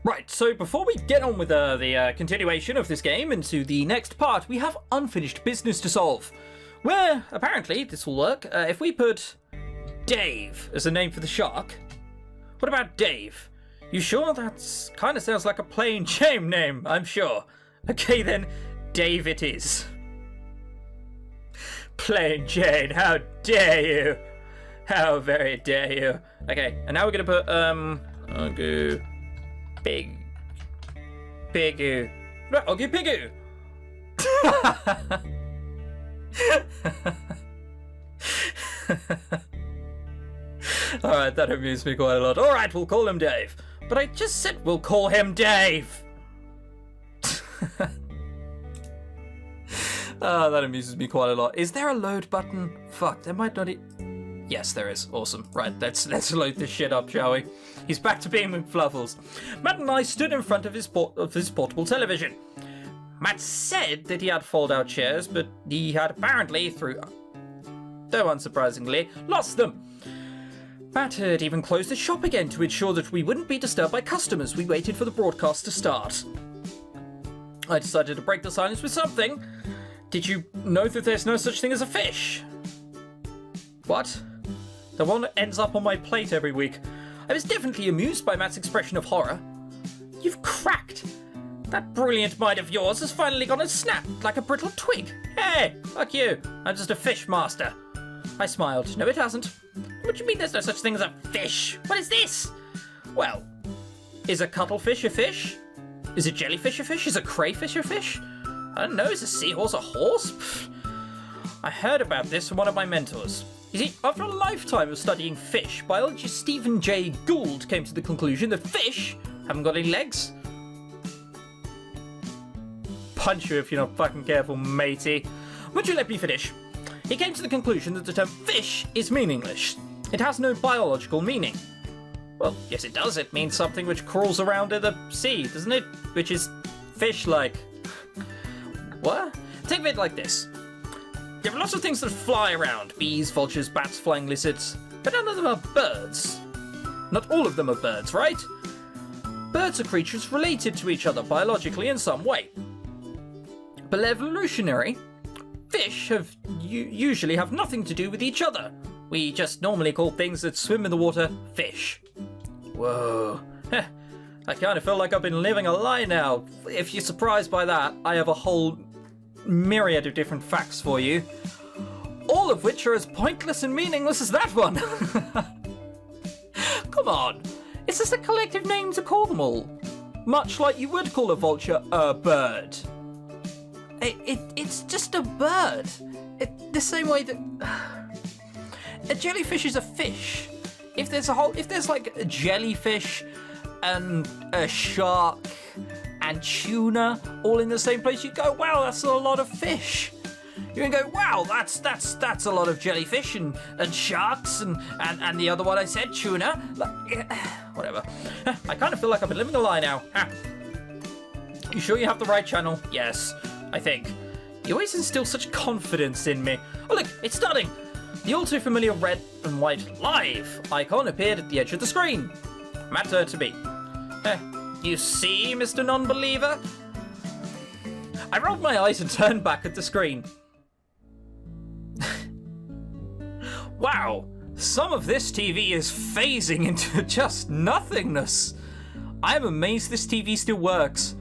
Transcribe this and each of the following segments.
Right, so before we get on with the continuation of this game into the next part, we have unfinished business to solve. Where, apparently, this will work if we put Dave as a name for the shark. What about Dave? You sure? That kind of sounds like a plain Jane name, I'm sure. Okay then, Dave it is. Plain Jane, how dare you? How very dare you? Okay, and now we're gonna put, Pigu. No, I'll give Pigu. Alright, that amused me quite a lot. Alright, we'll call him Dave. But I just said we'll call him Dave. Oh, that amuses me quite a lot. Is there a load button? Fuck, there might not. Yes, there is. Awesome. Right, let's load this shit up, shall we? He's back to being McFluffles. Matt and I stood in front of his portable television. Matt said that he had fold-out chairs, but he had apparently, though unsurprisingly, lost them. Matt had even closed the shop again to ensure that we wouldn't be disturbed by customers. We waited for the broadcast to start. I decided to break the silence with something. Did you know that there's no such thing as a fish? What? The one that ends up on my plate every week. I was definitely amused by Matt's expression of horror. You've cracked. That brilliant mind of yours has finally gone and snapped like a brittle twig. Hey, fuck you. I'm just a fish master. I smiled. No, it hasn't. What do you mean there's no such thing as a fish? What is this? Well, is a cuttlefish a fish? Is a jellyfish a fish? Is a crayfish a fish? I don't know. Is a seahorse a horse? Pfft. I heard about this from one of my mentors. You see, after a lifetime of studying fish, biologist Stephen J. Gould came to the conclusion that fish haven't got any legs. Punch you if you're not fucking careful, matey. Would you let me finish? He came to the conclusion that the term fish is meaningless. It has no biological meaning. Well, yes it does. It means something which crawls around in the sea, doesn't it? Which is fish-like. What? Think of it like this. There are lots of things that fly around. Bees, vultures, bats, flying lizards. But none of them are birds. Not all of them are birds, right? Birds are creatures related to each other biologically in some way. But evolutionary, fish usually have nothing to do with each other. We just normally call things that swim in the water fish. Whoa. I kind of feel like I've been living a lie now. If you're surprised by that, I have a whole myriad of different facts for you, all of which are as pointless and meaningless as that one. Come on, it's just a collective name to call them all, much like you would call a vulture a bird. It's just a bird. The same way that a jellyfish is a fish. If there's like a jellyfish and a shark and tuna all in the same place, you go, wow, that's a lot of fish. You can go, wow, that's a lot of jellyfish and sharks and the other one I said, tuna. Whatever. I kind of feel like I've been living a lie now. You sure you have the right channel? Yes, I think. You always instill such confidence in me. Oh look, it's starting. The all too familiar red and white live icon appeared at the edge of the screen. Matt turned to me. You see, Mr. Non-Believer? I rolled my eyes and turned back at the screen. Wow, some of this TV is phasing into just nothingness. I am amazed this TV still works.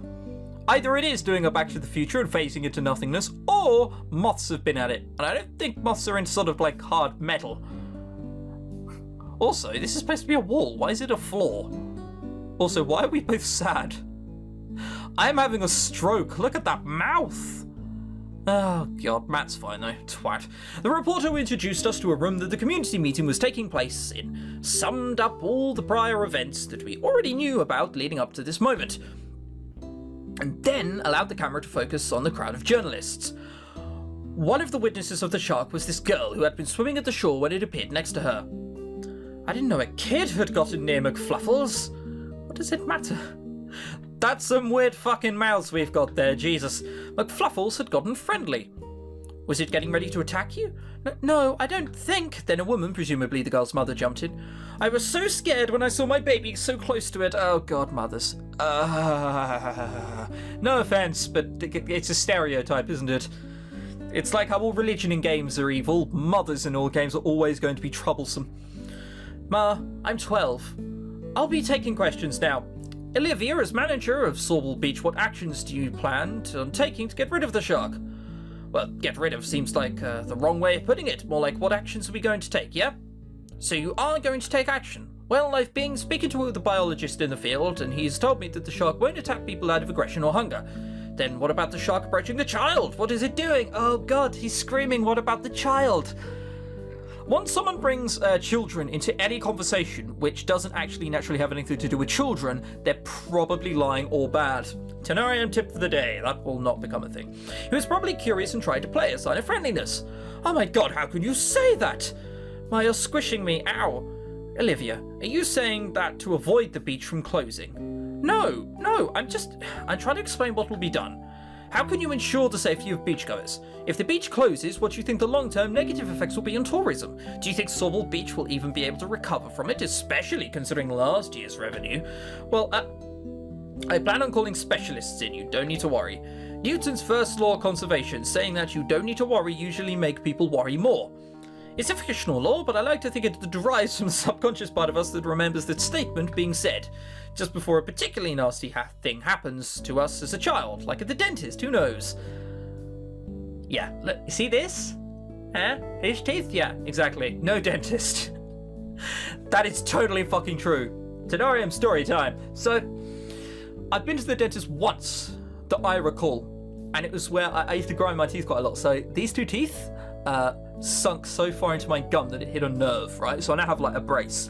Either it is doing a Back to the Future and phasing into nothingness, or moths have been at it. And I don't think moths are into sort of like hard metal. Also, this is supposed to be a wall. Why is it a floor? Also, why are we both sad? I am having a stroke. Look at that mouth. Oh god, Matt's fine though, twat. The reporter who introduced us to a room that the community meeting was taking place in summed up all the prior events that we already knew about leading up to this moment, and then allowed the camera to focus on the crowd of journalists. One of the witnesses of the shark was this girl who had been swimming at the shore when it appeared next to her. I didn't know a kid had gotten near McFluffles. What does it matter? That's some weird fucking mouths we've got there, Jesus. McFluffles had gotten friendly. Was it getting ready to attack you? No, I don't think. Then a woman, presumably the girl's mother, jumped in. I was so scared when I saw my baby so close to it. Oh, God, mothers. No offense, but it's a stereotype, isn't it? It's like how all religion in games are evil. Mothers in all games are always going to be troublesome. Ma, I'm 12. I'll be taking questions now. Olivia, as manager of Sawwell Beach, what actions do you plan on taking to get rid of the shark? Well, get rid of seems like the wrong way of putting it. More like, what actions are we going to take, yeah? So you are going to take action. Well, I've been speaking to the biologist in the field, and he's told me that the shark won't attack people out of aggression or hunger. Then what about the shark approaching the child? What is it doing? Oh God, he's screaming, what about the child? Once someone brings children into any conversation which doesn't actually naturally have anything to do with children, they're probably lying or bad. Tenarium tip for the day. That will not become a thing. He was probably curious and tried to play a sign of friendliness. Oh my God, how can you say that? My, you're squishing me. Ow. Olivia, are you saying that to avoid the beach from closing? No, I'm trying to explain what will be done. How can you ensure the safety of beachgoers? If the beach closes, what do you think the long-term negative effects will be on tourism? Do you think Sawwell Beach will even be able to recover from it, especially considering last year's revenue? Well, I plan on calling specialists in, you don't need to worry. Newton's first law of conservation, saying that you don't need to worry, usually make people worry more. It's a fictional law, but I like to think it derives from the subconscious part of us that remembers that statement being said just before a particularly nasty thing happens to us as a child, like at the dentist, who knows? Yeah, look, you see this? Huh? Fish teeth? Yeah, exactly. No dentist. That is totally fucking true. Tenarium story time. So, I've been to the dentist once that I recall, and it was where I used to grind my teeth quite a lot. So these two teeth sunk so far into my gum that it hit a nerve, right? So I now have like a brace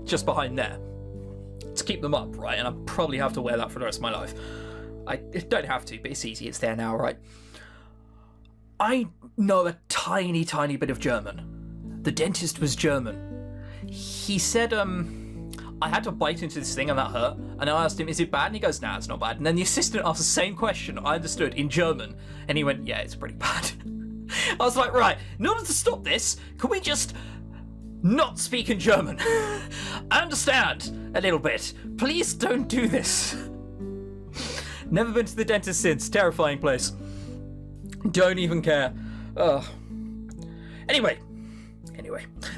just behind there to keep them up, right? And I probably have to wear that for the rest of my life. I don't have to, but it's easy. It's there now, right? I know a tiny bit of German. The dentist was German. He said, I had to bite into this thing and that hurt. And I asked him, is it bad? And he goes, nah, it's not bad. And then the assistant asked the same question, I understood, in German. And he went, yeah, it's pretty bad. I was like, right, in order to stop this, can we just not speak in German? I understand a little bit. Please don't do this. Never been to the dentist since. Terrifying place. Don't even care. Anyway,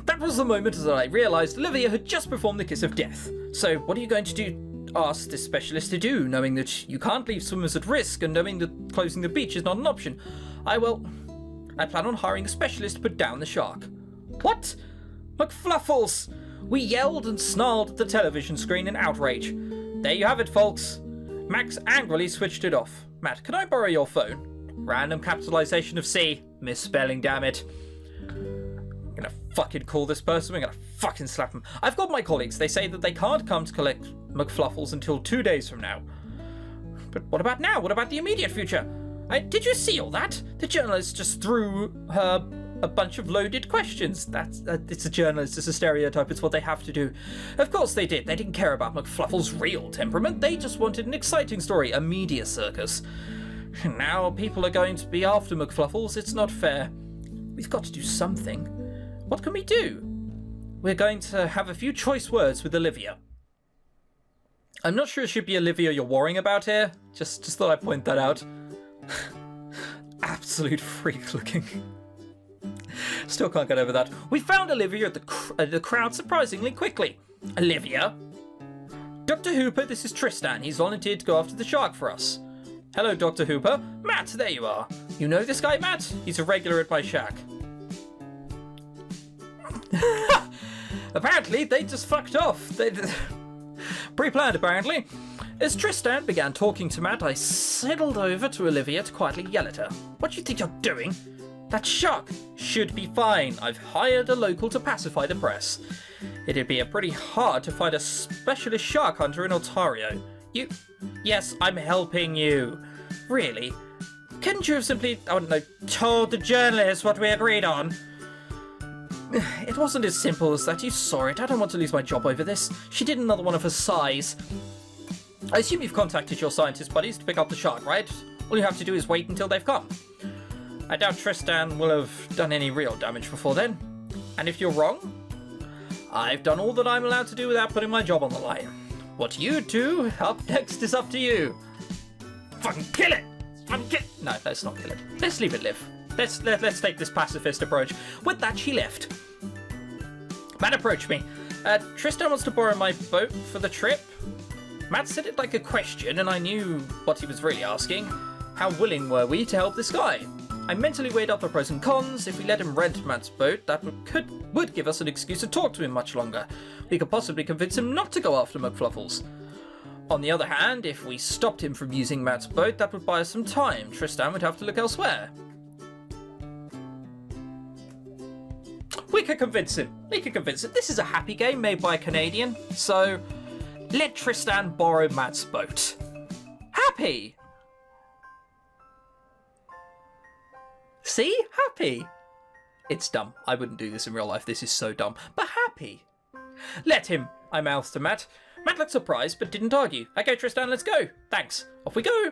that was the moment that I realised Olivia had just performed the kiss of death. So what are you going to do? Ask this specialist to do, knowing that you can't leave swimmers at risk and knowing that closing the beach is not an option. I plan on hiring a specialist to put down the shark. What? McFluffles! We yelled and snarled at the television screen in outrage. There you have it, folks. Max angrily switched it off. Matt, can I borrow your phone? Random capitalization of C. Misspelling, damn it. I'm gonna fucking call this person. We're gonna fucking slap him. I've got my colleagues. They say that they can't come to collect McFluffles until 2 days from now. But what about now? What about the immediate future? Did you see all that? The journalist just threw her a bunch of loaded questions. It's a journalist, it's a stereotype, it's what they have to do. Of course they did. They didn't care about McFluffle's real temperament. They just wanted an exciting story, a media circus. Now people are going to be after McFluffles. It's not fair. We've got to do something. What can we do? We're going to have a few choice words with Olivia. I'm not sure it should be Olivia you're worrying about here. Just thought I'd point that out. Absolute freak looking. Still can't get over that. We found Olivia at the crowd surprisingly quickly. Olivia? Dr. Hooper, this is Tristan. He's volunteered to go after the shark for us. Hello, Dr. Hooper. Matt, there you are. You know this guy, Matt? He's a regular at my shack. Apparently, they just fucked off. Pre-planned, apparently. As Tristan began talking to Matt, I sidled over to Olivia to quietly yell at her. What do you think you're doing? That shark should be fine. I've hired a local to pacify the press. It'd be pretty hard to find a specialist shark hunter in Ontario. Yes, I'm helping you. Really? Couldn't you have simply, I don't know, told the journalist what we agreed on? It wasn't as simple as that. You saw it. I don't want to lose my job over this. She did another one of her size. I assume you've contacted your scientist buddies to pick up the shark, right? All you have to do is wait until they've come. I doubt Tristan will have done any real damage before then. And if you're wrong, I've done all that I'm allowed to do without putting my job on the line. What you do up next is up to you. Fucking kill it! No, let's not kill it. Let's leave it live. Let's take this pacifist approach. With that, she left. Matt approached me. Tristan wants to borrow my boat for the trip. Matt said it like a question, and I knew what he was really asking. How willing were we to help this guy? I mentally weighed up the pros and cons. If we let him rent Matt's boat, that would give us an excuse to talk to him much longer. We could possibly convince him not to go after McFluffles. On the other hand, if we stopped him from using Matt's boat, that would buy us some time. Tristan would have to look elsewhere. We could convince him. This is a happy game made by a Canadian, so let Tristan borrow Matt's boat. Happy! See? Happy! It's dumb. I wouldn't do this in real life. This is so dumb. But happy! Let him, I mouthed to Matt. Matt looked surprised, but didn't argue. Okay, Tristan, let's go. Thanks. Off we go.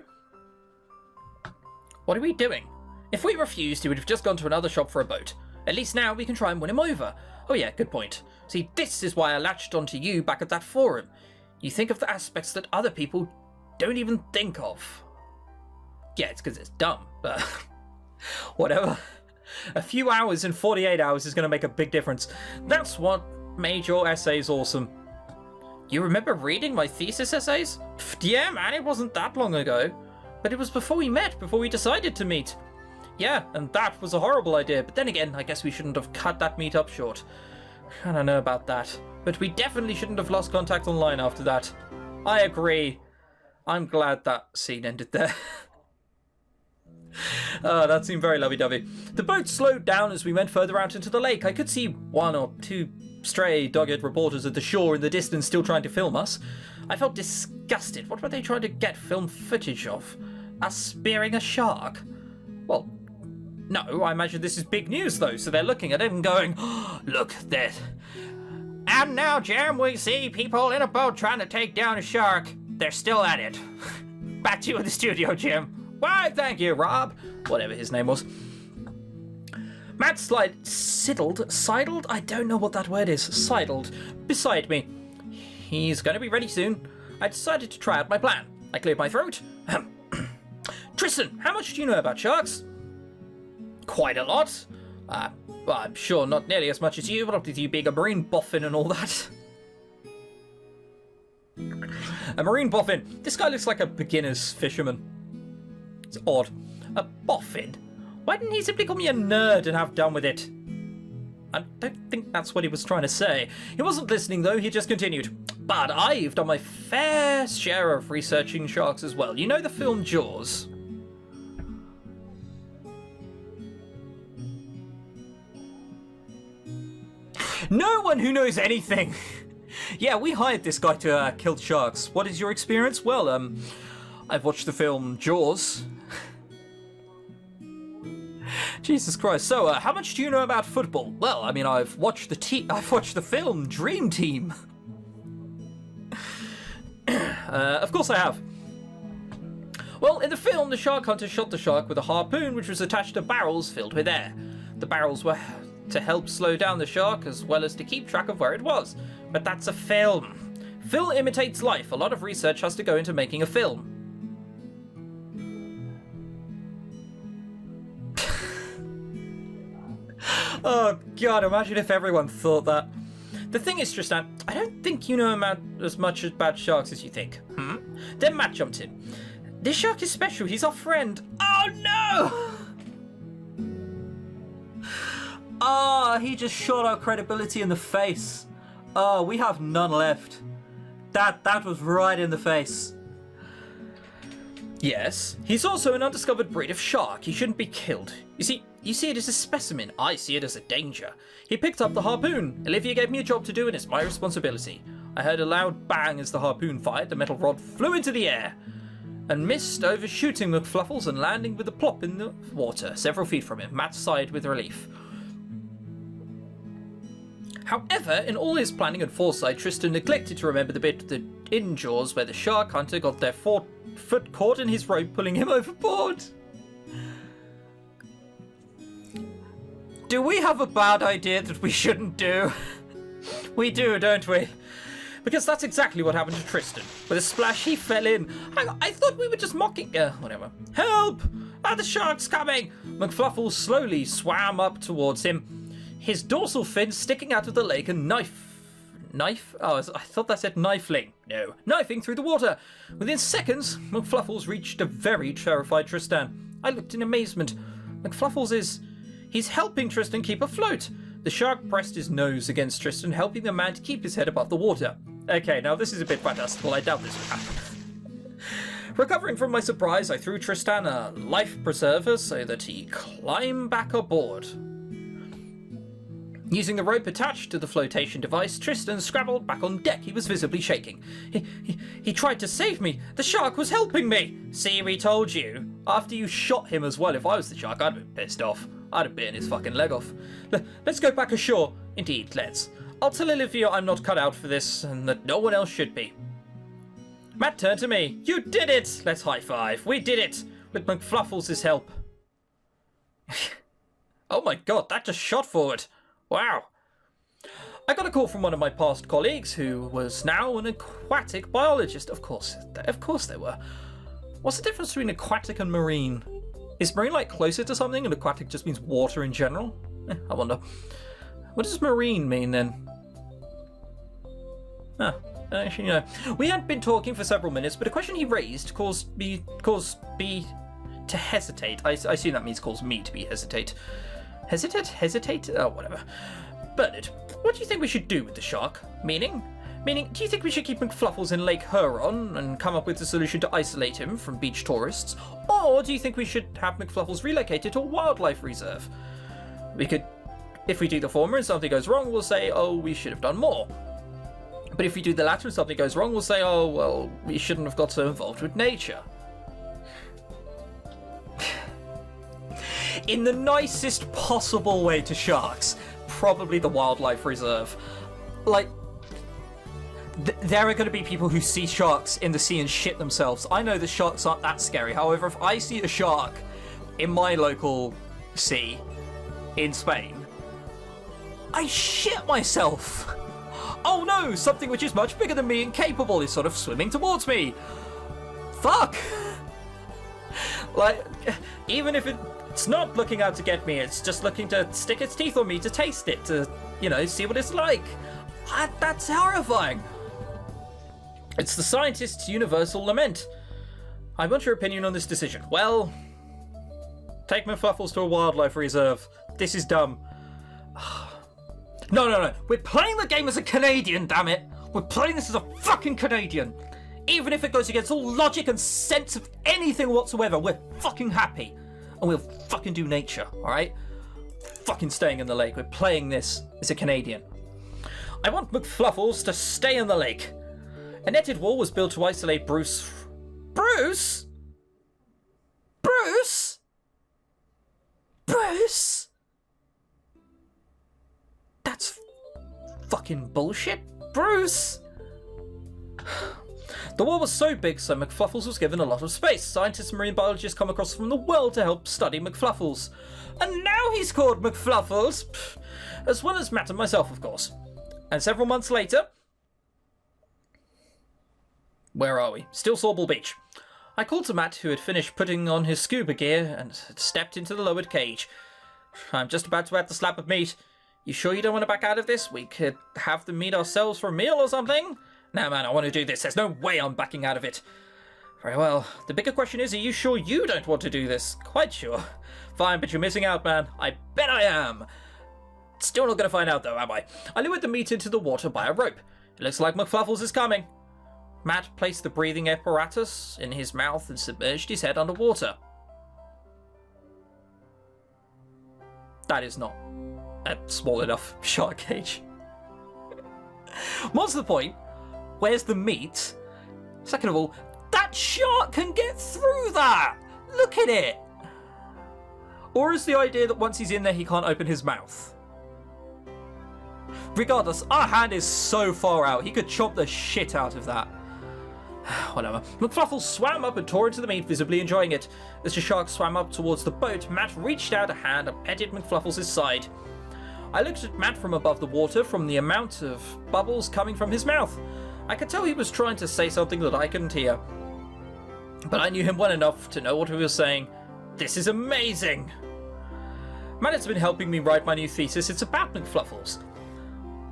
What are we doing? If we refused, he would have just gone to another shop for a boat. At least now we can try and win him over. Oh yeah, good point. See, this is why I latched onto you back at that forum. You think of the aspects that other people don't even think of. Yeah, it's because it's dumb, but whatever. A few hours in 48 hours is going to make a big difference. That's what made your essays awesome. You remember reading my thesis essays? Yeah, man, it wasn't that long ago. But it was before we met, before we decided to meet. Yeah, and that was a horrible idea, but then again, I guess we shouldn't have cut that meet-up short. I don't know about that, but we definitely shouldn't have lost contact online after that. I agree. I'm glad that scene ended there. That seemed very lovey-dovey. The boat slowed down as we went further out into the lake. I could see one or two stray, dogged reporters at the shore in the distance still trying to film us. I felt disgusted. What were they trying to get film footage of? Us spearing a shark? Well, no, I imagine this is big news though, so they're looking at it and going, oh, look, there. And now, Jim, we see people in a boat trying to take down a shark. They're still at it. Back to you in the studio, Jim. Why, thank you, Rob. Whatever his name was. Matt sidled? I don't know what that word is. Sidled. Beside me. He's going to be ready soon. I decided to try out my plan. I cleared my throat. Tristan, how much do you know about sharks? Quite a lot. Well, I'm sure not nearly as much as you, but with you being a marine boffin and all that. A marine boffin. This guy looks like a beginner's fisherman. It's odd. A boffin? Why didn't he simply call me a nerd and have done with it? I don't think that's what he was trying to say. He wasn't listening though, he just continued. But I've done my fair share of researching sharks as well. You know the film Jaws? No one who knows anything! Yeah, we hired this guy to kill sharks. What is your experience? Well, I've watched the film Jaws. Jesus Christ. So, how much do you know about football? Well, I mean, I've watched the film Dream Team. Of course I have. Well, in the film, the shark hunter shot the shark with a harpoon which was attached to barrels filled with air. The barrels were to help slow down the shark as well as to keep track of where it was. But that's a film. Film imitates life. A lot of research has to go into making a film. Oh god, imagine if everyone thought that. The thing is, Tristan, I don't think you know as much about sharks as you think. Then Matt jumped in. This shark is special, he's our friend. Oh no! Ah, he just shot our credibility in the face. Oh, we have none left. That was right in the face. Yes, he's also an undiscovered breed of shark. He shouldn't be killed. You see it as a specimen. I see it as a danger. He picked up the harpoon. Olivia gave me a job to do and it's my responsibility. I heard a loud bang as the harpoon fired. The metal rod flew into the air and missed, overshooting McFluffles and landing with a plop in the water several feet from him. Matt sighed with relief. However, in all his planning and foresight, Tristan neglected to remember the bit in Jaws where the shark hunter got their foot caught in his rope, pulling him overboard. Do we have a bad idea that we shouldn't do? We do, don't we? Because that's exactly what happened to Tristan. With a splash, he fell in. I thought we were just mocking... whatever. Help! The shark's coming! McFluffles slowly swam up towards him, his dorsal fin sticking out of the lake and Knife? Oh, I thought that said knifing. No, knifing through the water. Within seconds, McFluffles reached a very terrified Tristan. I looked in amazement. McFluffles he's helping Tristan keep afloat. The shark pressed his nose against Tristan, helping the man to keep his head above the water. Okay, now this is a bit fantastical. I doubt this will happen. Recovering from my surprise, I threw Tristan a life preserver so that he climbed back aboard. Using the rope attached to the flotation device, Tristan scrabbled back on deck. He was visibly shaking. He tried to save me. The shark was helping me. See, we told you. After you shot him as well, if I was the shark, I'd have been pissed off. I'd have bitten his fucking leg off. Let's go back ashore. Indeed, let's. I'll tell Olivia I'm not cut out for this, and that no one else should be. Matt turned to me. You did it! Let's high five. We did it! With McFluffles' help. Oh my god, that just shot forward. Wow. I got a call from one of my past colleagues who was now an aquatic biologist. Of course they were. What's the difference between aquatic and marine? Is marine like closer to something and aquatic just means water in general? I wonder. What does marine mean then? Actually, no. We had been talking for several minutes, but a question he raised caused me to hesitate. I assume that means caused me to be hesitate. Hesitate? Oh, whatever. Bernard, what do you think we should do with the shark? Meaning, do you think we should keep McFluffles in Lake Huron and come up with a solution to isolate him from beach tourists? Or do you think we should have McFluffles relocated to a wildlife reserve? We could, if we do the former and something goes wrong, we'll say, oh, we should have done more. But if we do the latter and something goes wrong, we'll say, oh, well, we shouldn't have got so involved with nature. In the nicest possible way to sharks, probably the wildlife reserve. Like, there are going to be people who see sharks in the sea and shit themselves. I know the sharks aren't that scary. However, if I see a shark in my local sea in Spain, I shit myself. Oh no, something which is much bigger than me and capable is sort of swimming towards me. Fuck. Like, even if it's not looking out to get me, it's just looking to stick its teeth on me to taste it, to, see what it's like. That's horrifying. It's the scientist's universal lament. I want your opinion on this decision. Well, take McFluffles to a wildlife reserve. This is dumb. No. We're playing the game as a Canadian, damn it. We're playing this as a fucking Canadian. Even if it goes against all logic and sense of anything whatsoever, we're fucking happy. And we'll fucking do nature, alright? Fucking staying in the lake. We're playing this as a Canadian. I want McFluffles to stay in the lake. A netted wall was built to isolate Bruce. Bruce? Bruce? Bruce? That's fucking bullshit, Bruce. The wall was so big, so McFluffles was given a lot of space. Scientists and marine biologists come across from the world to help study McFluffles. And now he's called McFluffles. As well as Matt and myself, of course. And several months later... Where are we? Still Sawball Beach. I called to Matt, who had finished putting on his scuba gear and had stepped into the lowered cage. I'm just about to add the slab of meat. You sure you don't want to back out of this? We could have the meat ourselves for a meal or something? Nah, man, I want to do this. There's no way I'm backing out of it. Very well. The bigger question is, are you sure you don't want to do this? Quite sure. Fine, but you're missing out, man. I bet I am. Still not going to find out, though, am I? I lowered the meat into the water by a rope. It looks like McFluffles is coming. Matt placed the breathing apparatus in his mouth and submerged his head underwater. That is not a small enough shark cage. What's the point? Where's the meat? Second of all, that shark can get through that! Look at it! Or is the idea that once he's in there he can't open his mouth? Regardless, our hand is so far out, he could chop the shit out of that. Whatever. McFluffles swam up and tore into the meat, visibly enjoying it. As the shark swam up towards the boat, Matt reached out a hand and petted McFluffles' side. I looked at Matt from above the water from the amount of bubbles coming from his mouth. I could tell he was trying to say something that I couldn't hear. But I knew him well enough to know what he was saying. This is amazing! Matt has been helping me write my new thesis. It's about McFluffles.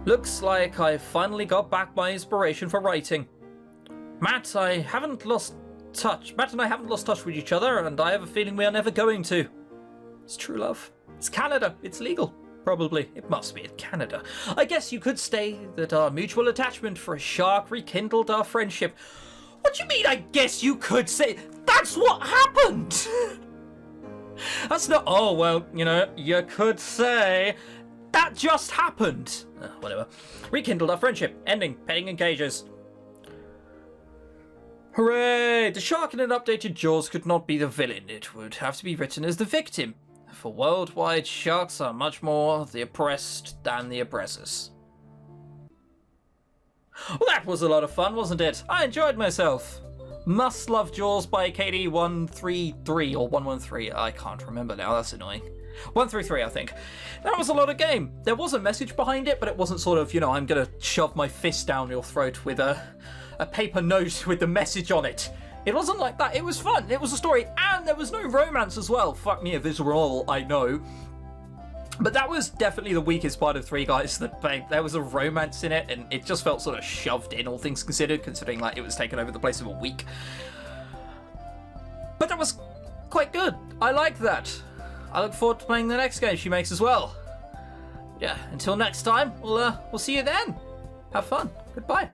Looks like I finally got back my inspiration for writing. Matt and I haven't lost touch with each other, and I have a feeling we are never going to. It's true love. It's Canada. It's legal. Probably. It must be in Canada. I guess you could say that our mutual attachment for a shark rekindled our friendship. What do you mean, I guess you could say? That's what happened! That's not... Oh, well, you know, you could say... That just happened! Whatever. Rekindled our friendship. Ending. Petting in cages. Hooray! The shark in an updated Jaws could not be the villain. It would have to be written as the victim. For worldwide, sharks are much more the oppressed than the oppressors. Well, that was a lot of fun, wasn't it? I enjoyed myself. Must Love Jaws by KD133 or 113. I can't remember now, that's annoying. 133, I think. That was a lot of game. There was a message behind it, but it wasn't sort of, you know, I'm gonna shove my fist down your throat with a paper note with the message on it. It wasn't like that. It was fun. It was a story, and there was no romance as well. Fuck me if it's wrong, I know. But that was definitely the weakest part of Three Guys. There was a romance in it, and it just felt sort of shoved in, all things considered, considering like it was taken over the place of a week. But that was quite good. I liked that. I look forward to playing the next game she makes as well. Yeah, until next time, we'll see you then. Have fun. Goodbye.